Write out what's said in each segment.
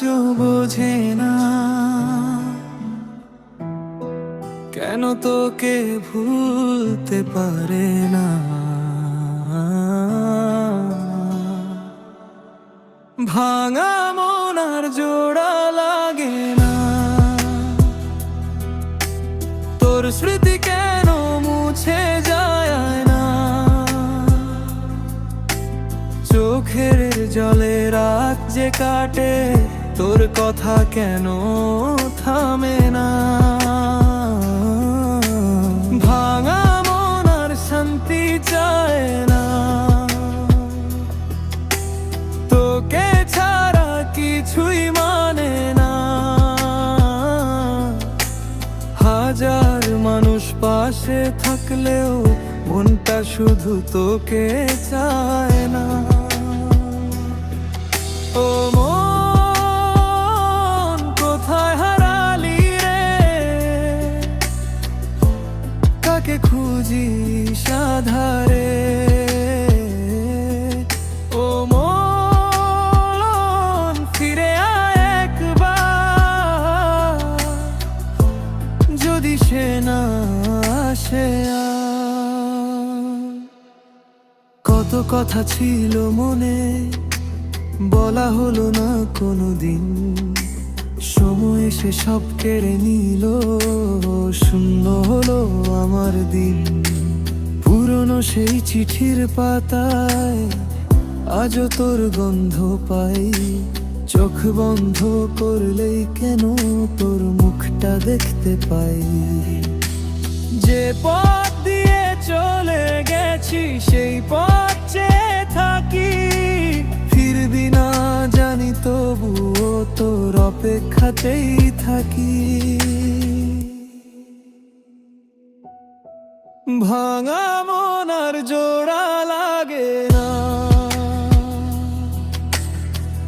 আজও বোঝে না কেন তোকে ভুলতে পারে না। ভাঙা মন আর জোড়া লাগে না, তোর স্মৃতি কেন মুছে যায় না। চোখের জলে রাত যে কাটে, তোর কথা কেন থামে না। ভাঙা মন আর শান্তি চায় না, তোকে ছাড়া কিছুই মানে না। হাজার মানুষ পাশে থাকলেও মনটা শুধু তোকে চায় না। ও মন কোথায় হারালি রে, কাকে খুঁজি সাধারে। ও মন ফিরে আয় একবার, যদি সে না আসে আর। কত কথা ছিল মনে, বলা হলো না কোনোদিন। সময় এসে সব কেড়ে নিল, শূন্য হলো আমার দিন। পুরনো সেই চিঠির পাতায় আজও তোর গন্ধ পাই। চোখ বন্ধ করলেই কেন তোর মুখটা দেখতে পাই। যে পথ দিয়ে চলে গেছি সেই পথ চেয়ে থাকি। ফিরবি না জানি তবুও তোর অপেক্ষাতেই থাকি। ভাঙা মন আর জোড়া লাগে না,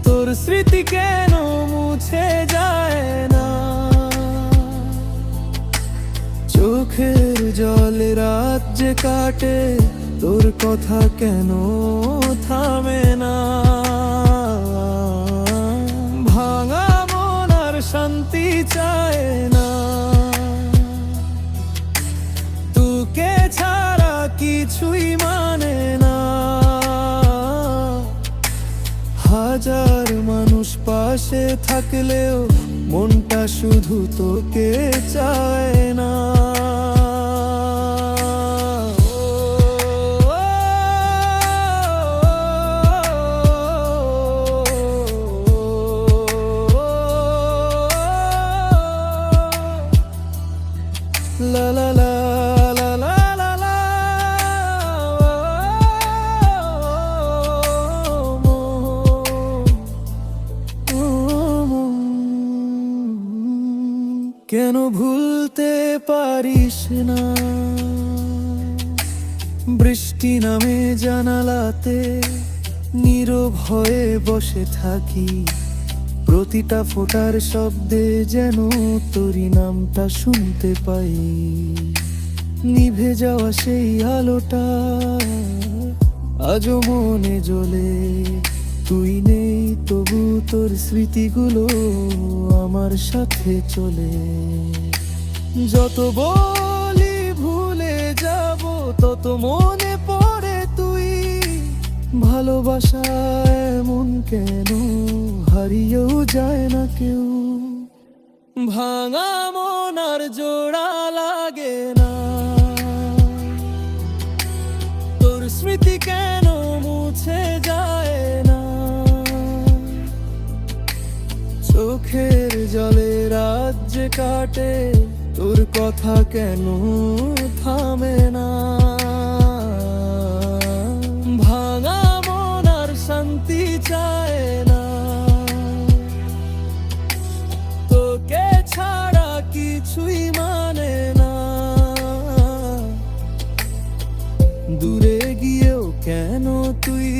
তোর স্মৃতি কেন মুছে যায় না। চোখের জলে রাত যে কাটে, তোর কথা কেন থামে না। ভাঙা মন আর শান্তি চায় না, তোকে ছাড়া কিছুই মানে না। হাজার মানুষ পাশে থাকলেও মনটা শুধু তোকে চায় না। La la la la la la la, কেন ভুলতে পারিস না। বৃষ্টি নামে জানালাতে নীরব হয়ে বসে থাকি। প্রতিটা ফোঁটার শব্দে যেন তোরই নামটা শুনতে পাই। নিভে যাওয়া সেই আলোটা আজও মনে জ্বলে। তুই নেই তবু তোর স্মৃতিগুলো আমার সাথে চলে। যত বলি ভুলে যাব তত মনে পড়ে তুই। ভালোবাসা এমন কেন হারিয়েও যায় না কেউ। ভাঙা মন আর জোড়া লাগে না, তোর স্মৃতি কেন মুছে যায় না। চোখের জলে রাত যে কাটে, তোর কথা কেন থামে না। ভাঙা মন আর শান্তি চায় না, তোকে ছাড়া কিছুই মানে না। দূরে গিয়েও কেন তুই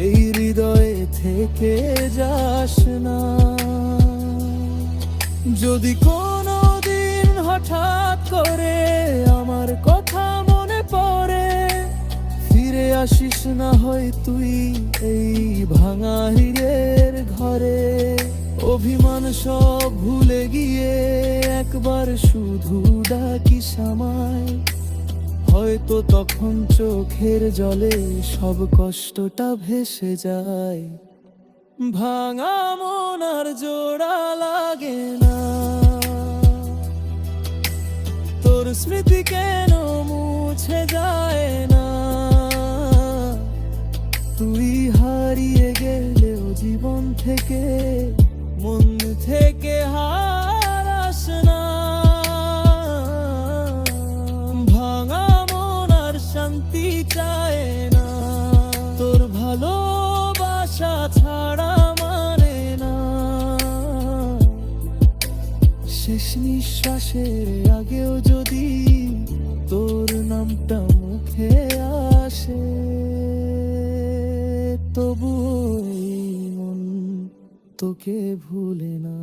এই হৃদয়ে থেকে যাস না। যদি কোনো দিন হঠাৎ করে আমার কথা মনে পড়ে, ফিরে আসিস না হয় তুই এই ভাঙা হীরের ঘরে। ও অভিমান সব ভুলে গিয়ে একবার শুধু ডাকি সামায়, হয়তো তখন চোখের জলে সব কষ্টটা ভেসে যায়। ভাঙা মন আর জোড়া লাগে না, তোর স্মৃতি কেন মুছে যায় না। তুই হারিয়ে গেলেও জীবন থেকে, মন থেকে হারাস না। ভাঙা মন আর শান্তি চায় না, তোর ভালোবাসা ছাড়া মানে না। শেষ নিঃশ্বাসের আগেও যদি তোর নামটা মুখে আসে, তবু এই মন তোকে ভুলে না।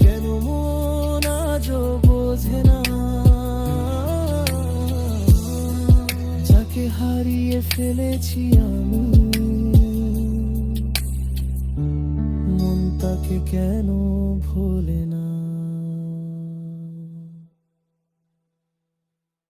কেন মন আজও বোঝে না, যাকে হারিয়ে ফেলেছি আমি, মন তাকে কেন